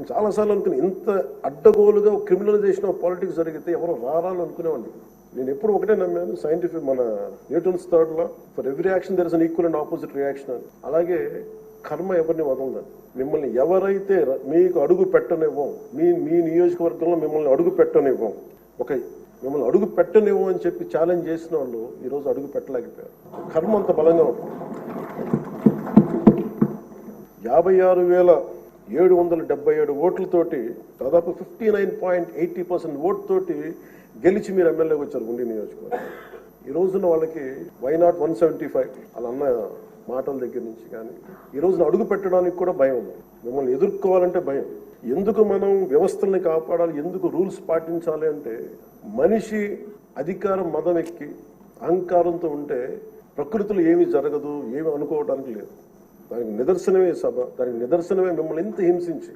నేను చాలాసార్లు అనుకుని ఇంత అడ్డగోలుగా క్రిమినలైజేషన్ ఆఫ్ పాలిటిక్స్ జరిగితే ఎవరు రారాలు అనుకునేవాడిని. నేను ఎప్పుడు ఒకటే నమ్మాను, సైంటిఫిక్ మన Newton's third law, for every action there is an equal and opposite reaction అని. అలాగే కర్మ ఎవరిని వదలదు. మిమ్మల్ని ఎవరైతే మీకు అడుగు పెట్టనివ్వం, మీ నియోజకవర్గంలో మిమ్మల్ని అడుగు పెట్టనివ్వం, మిమ్మల్ని అడుగు పెట్టనివ్వం అని చెప్పి ఛాలెంజ్ చేసిన వాళ్ళు ఈరోజు అడుగు పెట్టలేకపోయారు. కర్మ అంత బలంగా ఉంటుంది. 56,777 ఓట్లతోటి దాదాపు 59.80% ఓట్లతోటి గెలిచి మీరు ఎమ్మెల్యేకి వచ్చారు ఉండి నియోజకవర్గం. ఈ రోజున వాళ్ళకి వైనాట్ 175 అలా అన్న మాటల దగ్గర నుంచి కానీ ఈ రోజున అడుగు పెట్టడానికి కూడా భయం ఉంది. మిమ్మల్ని ఎదుర్కోవాలంటే భయం. ఎందుకు మనం వ్యవస్థల్ని కాపాడాలి, ఎందుకు రూల్స్ పాటించాలి అంటే మనిషి అధికారం మదం ఎక్కి అహంకారంతో ఉంటే ప్రకృతిలో ఏమీ జరగదు, ఏమి అనుకోవడానికి లేదు. దానికి నిదర్శనమే సభ, దానికి నిదర్శనమే మిమ్మల్ని ఇంత హింసించి